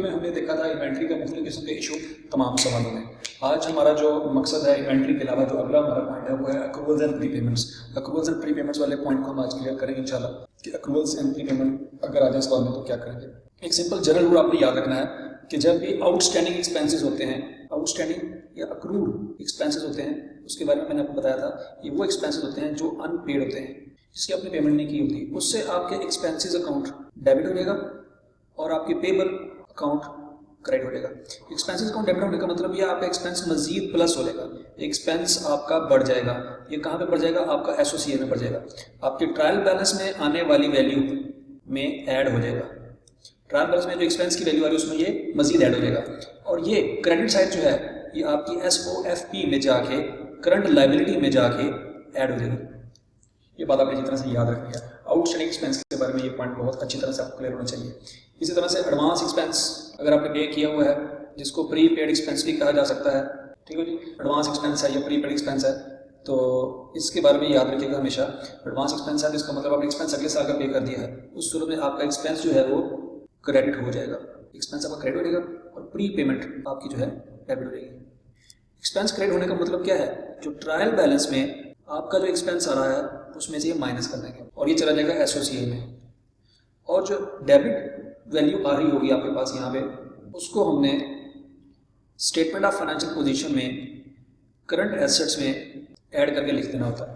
Video में हमने देखा था इन्वेंट्री का मुख्तलिफ किस्म के इशू तमाम सवालों में। आज हमारा जो मकसद है इन्वेंट्री के अलावा जो अगला हमारा पॉइंट है वो है accruals and pre payments. Accruals and pre payments वाले पॉइंट को हम आज क्लियर करेंगे इंशाल्लाह कि अक्रूवल्स एंड प्री पेमेंट अगर आ जाए सवाल में तो क्या करेंगे। एक सिंपल जनरल रूल आपने याद रखना है कि जब भी आउटस्टैंडिंग एक्सपेंसेस होते हैं, आउटस्टैंडिंग या अक्रूड एक्सपेंसेस होते हैं, उसके बारे में मैंने आपको बताया था, ये वो एक्सपेंसेस होते हैं जो अनपेड होते हैं, जिसकी आपने पेमेंट नहीं की होती, उससे आपके एक्सपेंसेस अकाउंट डेबिट हो जाएगा और आपके पेबल अकाउंट क्रेडिट हो जाएगा। एक्सपेंसेस अकाउंट डेबिट होने का मतलब ये आपका एक्सपेंस मजीद प्लस हो जाएगा, एक्सपेंस आपका बढ़ जाएगा। ये कहाँ पे बढ़ जाएगा? आपका एसओसीए में बढ़ जाएगा, आपके ट्रायल बैलेंस में आने वाली वैल्यू में ऐड हो जाएगा। ट्रायल बैलेंस में जो एक्सपेंस की वैल्यू आ रही है उसमें ये मजीद ऐड हो जाएगा और ये क्रेडिट साइड जो है ये आपकी एसओएफपी में जाके करंट लायबिलिटी में जाके ऐड हो जाएगी। ये बात आपने जिस तरह से याद रखनी है। आउटस्टैंडिंग एक्सपेंस के बारे में ये पॉइंट बहुत अच्छी तरह से आपको क्लियर होना चाहिए। इसी तरह से एडवांस एक्सपेंस अगर आपने पे किया हुआ है, जिसको प्री पेड एक्सपेंस भी कहा जा सकता है, ठीक है जी, एडवांस एक्सपेंस है या प्री पेड एक्सपेंस है, तो इसके बारे में याद रखिएगा हमेशा। एडवांस एक्सपेंस है तो इसका मतलब आपने एक्सपेंस अगले साल का पे कर दिया है, उस सूरत में आपका एक्सपेंस जो है वो क्रेडिट हो जाएगा, एक्सपेंस आपका क्रेडिट हो जाएगा और प्री पेमेंट आपकी जो है डेबिट हो जाएगी। एक्सपेंस क्रेडिट होने का मतलब क्या है? जो ट्रायल बैलेंस में आपका जो एक्सपेंस आ रहा है उसमें से ये माइनस कर देंगे और ये चला जाएगा एसओसीए में, और जो डेबिट वैल्यू आ रही होगी आपके पास यहाँ पे, उसको हमने स्टेटमेंट ऑफ फाइनेंशियल पोजीशन में करंट एसेट्स में ऐड करके लिख देना होता है,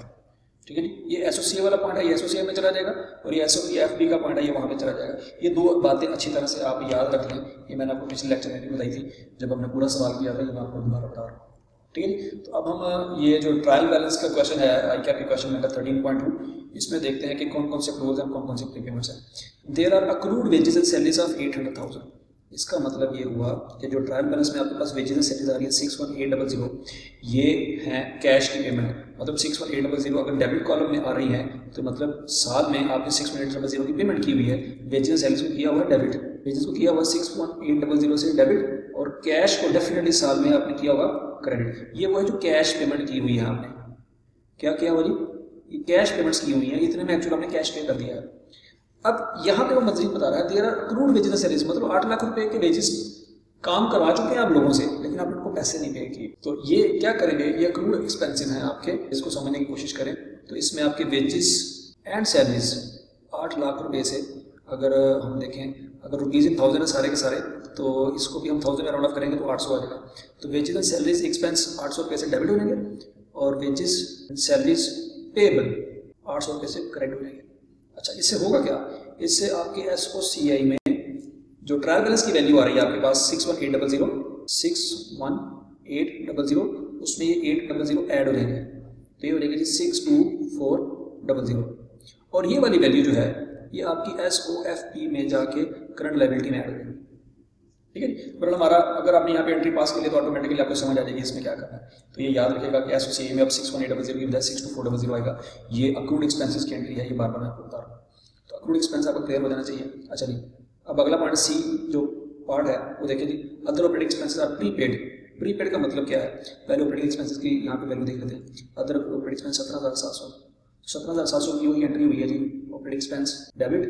ठीक है जी। ये एसओसीए वाला पॉइंट है, ये एसओसीए में चला जाएगा और ये एसओएफबी का पॉइंट है, ये वहाँ पे चला जाएगा। ये दो बातें अच्छी तरह से आप याद रख लें। ये मैंने आपको पिछले लेक्चर में भी बताई थी जब हमने पूरा सवाल किया था, ये मैं आपको दोबारा बता रहा हूँ, ठीक है जी। तो अब हम ये जो ट्रायल बैलेंस का क्वेश्चन है ICAP क्वेश्चन नंबर 13.2, इसमें देखते हैं कि कौन कौन से अक्रूवल्स हैं, कौन कौन से प्री पेमेंट्स हैं। There are accrued wages and salaries of 800,000। इसका मतलब ये हुआ कि जो ट्रायल बैलेंस में आपके पास वेजेस एंड सैलरीज आ रही है 61800, ये हैं कैश की पेमेंट। मतलब 61800 अगर डेबिट कॉलम में आ रही है तो मतलब साल में आपने 61800 की पेमेंट की हुई है। वेजेस एंड सैलरीज को किया हुआ डेबिट, वेजेस को किया हुआ 61800 से डेबिट और कैश को डेफिनेटली साल में आपने किया हुआ क्रेडिट। ये वो है जो कैश पेमेंट की हुई है आपने। क्या किया हुआ जी? ये कैश पेमेंट्स की हुई है, इतने में एक्चुअली आपने कैश पे कर दिया है। अब यहाँ पे वो मजीद बता रहा है there are accrued wages and salaries, मतलब 8 लाख रुपए के वेजेस काम करवा चुके हैं आप लोगों से, लेकिन आप उनको पैसे नहीं पे किए। तो ये क्या करेंगे? ये अक्रूड एक्सपेंसिव हैं आपके, इसको समझने की कोशिश करें। तो इसमें आपके वेजेस एंड सैलरीज 8 लाख रुपए से अगर हम देखें, अगर रुपीज़ इन 1000 है सारे के सारे, तो इसको भी हम 1000 में राउंड ऑफ करेंगे तो 800 आ जाएगा। तो वेजेस एंड सैलरीज एक्सपेंस 800 रुपये से डेबिट हो जाएंगे और वेजेस एंड सैलरीज पेबल 800 रुपये से क्रेडिट हो जाएंगे। अच्छा, इससे होगा क्या? इससे आपके एसओसीआई में जो ट्रायल बैलेंस की वैल्यू आ रही है आपके पास 61800, उसमें ये 800 ऐड हो जाएंगे, तो ये हो जाएगी जी 62400 और ये वाली वैल्यू जो है ये आपकी एसओएफपी में जाके करंट लायबिलिटी में ऐड हो जाएगी, ठीक है। मतलब हमारा अगर आपने यहाँ पे एंट्री पास कर लिया तो ऑटोमेटिकली आपको समझ आ जाएगी इसमें क्या करना है। तो ये याद रखिएगा कि एसओसीआई में अब 61800 की बजाय 62400 आएगा। ये अक्रूड एक्सपेंसेस की एंट्री है, ये बार बार मैं आपको बता रहा हूँ। तो अक्रूड एक्सपेंस आपको क्लियर हो जाना चाहिए। अच्छा जी, अब अगला पॉइंट सी जो पार्ट है वो देखिए जी, other operating expenses are prepaid. Prepaid का मतलब क्या है? पहले ऑपरेटिंग एक्सपेंसेस की यहाँ पे वैल्यू देख लेते हैं। अदर ऑपरेटिंग एक्सपेंस 17,700, 17,700 की वही एंट्री हुई है जी। ऑपरेटिंग एक्सपेंस डेबिट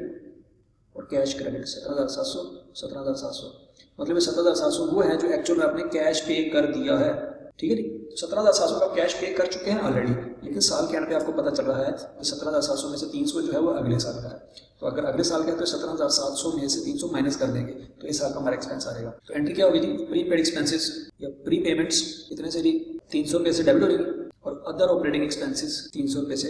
और कैश क्रेडिट 17,700 मतलब 17,700 वो है जो एक्चुअल में आपने कैश पे कर दिया है, ठीक है जी। 17,700 का कैश पे कर चुके हैं ऑलरेडी, लेकिन साल के एंड पे आपको पता चल रहा है कि 17,700 में से 300 जो है वो अगले साल का है। तो अगर अगले साल का है तो 17,700 में से 300 माइनस कर देंगे तो इस साल का हमारा एक्सपेंस आ जाएगा। तो एंट्री क्या होगी जी? प्री पेड एक्सपेंसेस या प्री पेमेंट्स इतने से जी 300 रुपये से डेबिट हो जाएंगे और अदर ऑपरेटिंग एक्सपेंसेस 300 रुपये से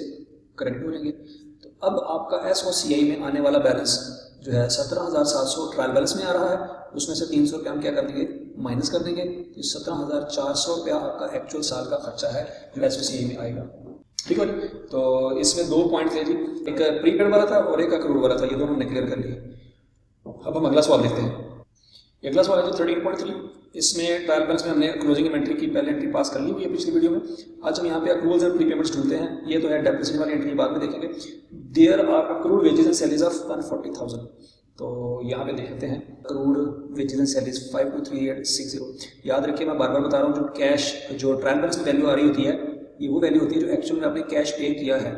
क्रेडिट हो जाएंगे। तो अब आपका एसओसीआई में आने वाला बैलेंस जो है 17,700 ट्रायल बैलेंस में आ रहा है, उसमें से 300 रुपये हम क्या कर देंगे? माइनस कर देंगे। तो 17,400 रुपया आपका एक्चुअल साल का खर्चा है जो एसओसीआई में आएगा, ठीक है। तो इसमें दो पॉइंट थे जी, एक प्रीपेड वाला था और एक अक्रूड वाला था, ये दोनों हमने क्लियर कर लिए। अब हम अगला सवाल देखते हैं। अगला सवाल है जो 13.3, इसमें ट्रायल बैलेंस में हमने क्लोजिंग इन्वेंट्री की पहले एंट्री पास कर ली हुई है पिछली वीडियो में। आज हम यहाँ पे अक्रूवल्स एंड प्री पेमेंट्स ढूंढते हैं। ये तो है डेप्रिसिएशन वाली एंट्री, बाद में देखेंगे। There are accrued wages and salaries of 140,000, तो यहाँ पे देखते हैं अक्रूड वेजेस एंड सैलरीज 523860। याद रखिए, मैं बार बार बता रहा हूँ, जो कैश जो ट्रायल बैलेंस में वैल्यू आ रही होती है ये वो वैल्यू होती है जो एक्चुअल में आपने कैश पे किया है।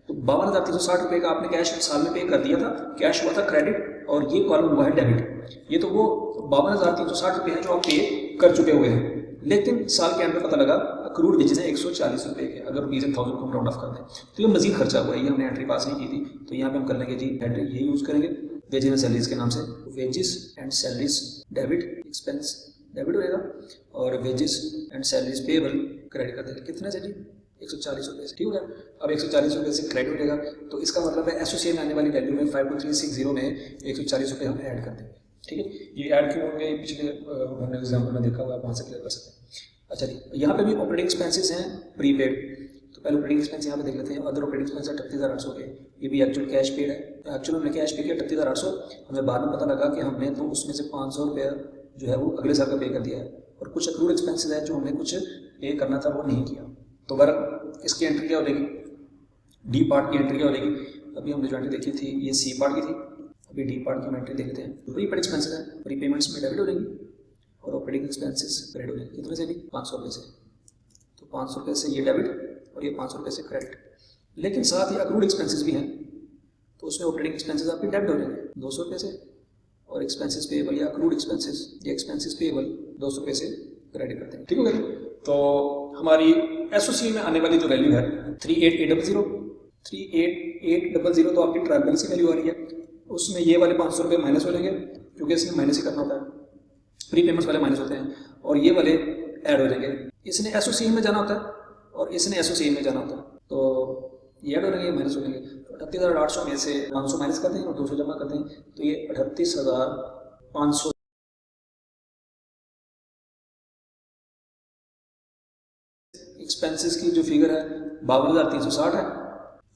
तो 52,360 रुपये का आपने कैश साल में पे कर दिया था, कैश हुआ था क्रेडिट और ये कॉलम हुआ है डेबिट। ये तो वो 52,360 रुपये हैं जो आप पे कर चुके हुए हैं, लेकिन साल के एंड में पता लगा अक्रूड वेजेस है 140 रुपये के, अगर रुपीज़ 1000 को हम राउंड ऑफ कर दें तो ये मजीद खर्चा हुआ है, ये हमने एंट्री पास नहीं की थी। तो यहाँ पे हम कर लेंगे जी हेड, ये यूज़ करेंगे वेजेस एंड सैलरीज के नाम से, wages and salaries debit, expense debit होएगा और wages and salaries payable credit कर देंगे। कितने से जी 140 रुपये से, ठीक हो गया। अब 140 रुपये से क्रेडिट हो जाएगा, तो इसका मतलब है एसोसिएट में आने वाली वैल्यू में 52360 में 140 रुपये हम ऐड कर देंगे, ठीक है। ये ऐड क्यों होंगे, पिछले हमने एग्जाम्पल में देखा हुआ है, वहाँ से क्लियर कर सकते हैं। अच्छा जी, यहाँ पे भी ऑपरेटिंग एक्सपेंसेस हैं प्रीपेड, तो पहले ऑपरेटिंग एक्सपेंस यहाँ पे देख लेते हैं। अदर ऑपरेटिंग एक्सपेंस है 38,800 के, ये भी एक्चुअल कैश पेड है, एक्चुअल हमने कैश पे किया 38,800, हमें बाद में पता लगा कि हमने तो उसमें से 500 रुपया जो है वो अगले साल का पे कर दिया है, और कुछ अक्रूड एक्सपेंसेस है जो हमने कुछ पे करना था वो नहीं किया। तो बहरहाल इसकी एंट्री क्या हो जाएगी, डी पार्ट की एंट्री क्या हो जाएगी। अभी हमने जो एंट्री देखी थी ये सी पार्ट की थी, अभी डी पार्ट की हम एंट्री देखते हैं। तो प्रीपेड एक्सपेंसेस है, प्रीपेमेंट्स में डेबिट हो जाएंगी और ऑपरेटिंग एक्सपेंसेस क्रेडिट हो जाएंगे। कितने से भी 500 रुपये से, तो 500 रुपये से ये डेबिट और ये 500 रुपये से क्रेडिट। लेकिन साथ ही अक्रूड एक्सपेंसेस भी हैं, तो उसमें ऑपरेटिंग एक्सपेंसेस आपके डेबिट हो जाएंगे 200 रुपये से, और एक्सपेंसेस पेएबल या अक्रूड एक्सपेंसेस ये एक्सपेंसेस पेएबल 200 रुपये से क्रेडिट करते हैं, ठीक हो गया। तो हमारी एसओसी में आने वाली जो वैल्यू है 38800, 38800 तो आपकी ट्रायल बैलेंस की वैल्यू आ रही है, उसमें ये वाले 500 रुपये माइनस हो जाएंगे क्योंकि इसमें माइनस ही करना होता है, प्री पेमेंट्स वाले माइनस होते हैं, और ये वाले ऐड हो जाएंगे। इसने एसओसी में जाना होता है और इसने एसओसी में जाना होता है, तो ये ऐड हो जाएंगे, माइनस हो जाएंगे। तो 38,800 में से 500 माइनस करते हैं और 200 जमा करते हैं, तो ये 38,500 एक्सपेंसेस की जो फिगर है 52,360 है,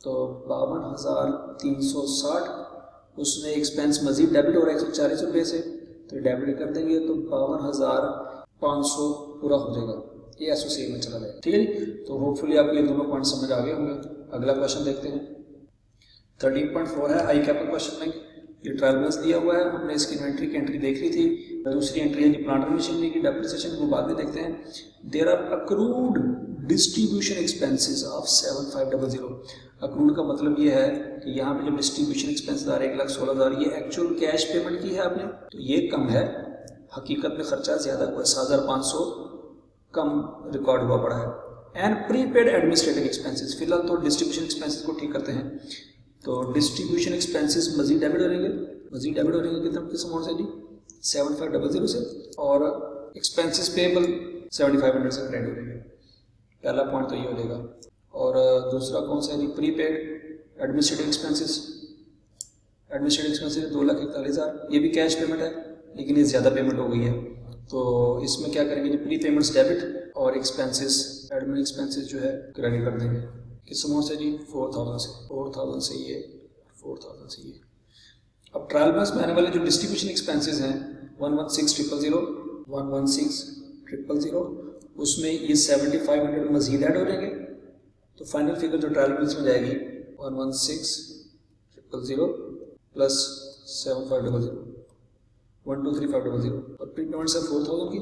तो 52,360 उसमें एक्सपेंस मजीद डेबिट हो रहा है 140 रुपये से, तो डेबिट कर देंगे तो 52,500 पूरा हो जाएगा, ये एसोसिएट में चला जाएगा, ठीक है जी। तो होपफुली आपको ये दोनों पॉइंट समझ आ गए होंगे। अगला क्वेश्चन देखते हैं, 13.4 है आई कैपिटल क्वेश्चन में। ये ट्रायल बैलेंस दिया हुआ है, हमने इसकी इन्वेंट्री की एंट्री देख ली थी। दूसरी एंट्री है प्लांट मशीनरी की डेप्रिसिएशन, वो बाद में देखते हैं। There are accrued distribution expenses of 7500। अक्रूड का मतलब ये है कि यहाँ पे जो डिस्ट्रीब्यूशन एक्सपेंसेस आ रहे हैं 1,16,000, ये एक्चुअल कैश पेमेंट की है आपने, तो ये कम है, हकीकत में खर्चा ज़्यादा हुआ है, 7,500 कम रिकॉर्ड हुआ पड़ा है। एंड प्रीपेड एडमिनिस्ट्रेटिव एक्सपेंसेस, फिलहाल तो डिस्ट्रीब्यूशन एक्सपेंसेस को ठीक करते हैं, तो डिस्ट्रीब्यूशन एक्सपेंसेस मजीद डेबिट हो रहेंगे, मजीद डेबिट हो रहेंगे कितना, किस अमाउंट से जी 7500 से, और एक्सपेंसेस पेएबल 7500 से क्रेडिट हो रहेंगे। पहला पॉइंट तो ये हो जाएगा। और दूसरा कौन सा है जी, prepaid administrative expenses. Administrative expenses 2,41,000, ये भी कैश पेमेंट है लेकिन ये ज़्यादा पेमेंट हो गई है, तो इसमें क्या करेंगे जी, प्री पेमेंट्स डेबिट और एक्सपेंसेस एडमिन एक्सपेंसेस जो है क्रेडिट कर देंगे। किस अमाउंट से जी 4,000 से, 4,000 से ये, 4,000 से ये। अब ट्रायल बैलेंस में आने वाले जो डिस्ट्रीब्यूशन एक्सपेंसेस हैं 116,000, 116,000, उसमें ये 7,500 मजीद ऐड हो जाएंगे, तो फाइनल फिगर जो ट्रायल बैलेंस में जाएगी 116,000 प्लस 7,500, 123,500, और प्री पेमेंट्स है 4,000 की।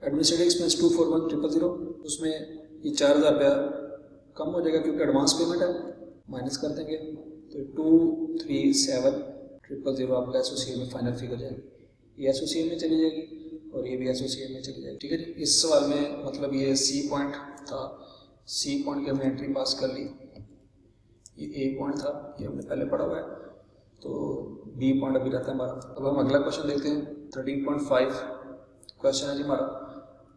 एडमिनिस्ट्रेटिव एक्सपेंस 241,000, उसमें ये 4,000 रुपया कम हो जाएगा क्योंकि एडवांस पेमेंट है, माइनस कर देंगे तो 237,000 आपका एसोसिएट में फाइनल फिगर जाएगी, ये एसोसिएट में चली जाएगी और ये भी एसोसिएट में चली जाएगी, ठीक है जी। इस सवाल में मतलब ये सी पॉइंट था, सी पॉइंट की हमने एंट्री पास कर ली, ये ए पॉइंट था, ये हमने पहले पढ़ा हुआ है, तो बी पॉइंट अभी रहता है हमारा। अब हम अगला क्वेश्चन देखते हैं, 13.5 क्वेश्चन है जी हमारा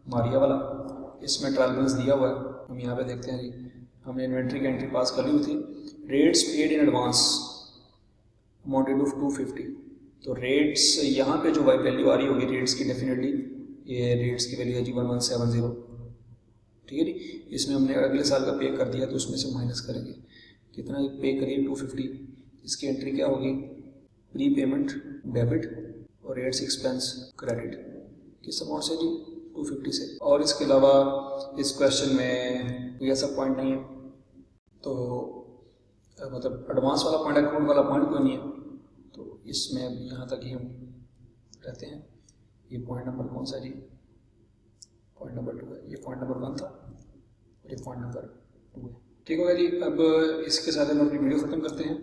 मारिया वाला, इसमें ट्रायल बैलेंस दिया हुआ है, हम यहाँ पे देखते हैं जी। हमने इन्वेंट्री की एंट्री पास कर ली हुई थी, rates paid in advance amounted to 250, तो रेट्स यहाँ पे जो वैल्यू आ रही होगी रेट्स की, डेफिनेटली ये रेट्स की वैल्यू है जी 1170, ठीक है जी। इसमें हमने अगले साल का पे कर दिया तो उसमें से माइनस करेंगे, कितना पे करिए 250, इसकी एंट्री क्या होगी, प्री पेमेंट डेबिट और रेट्स एक्सपेंस क्रेडिट, किस अमाउंट से जी 250 से। और इसके अलावा इस क्वेश्चन में कोई ऐसा पॉइंट नहीं है, तो मतलब एडवांस वाला पॉइंट, अकाउंट वाला पॉइंट क्यों नहीं है, तो इसमें यहाँ तक ही हम रहते हैं। ये पॉइंट नंबर कौन सा जी, पॉइंट नंबर 2 है, ये पॉइंट नंबर 1 था और ये पॉइंट नंबर 2 है, ठीक हो गया जी। अब इसके साथ हम अपनी वीडियो ख़त्म करते हैं।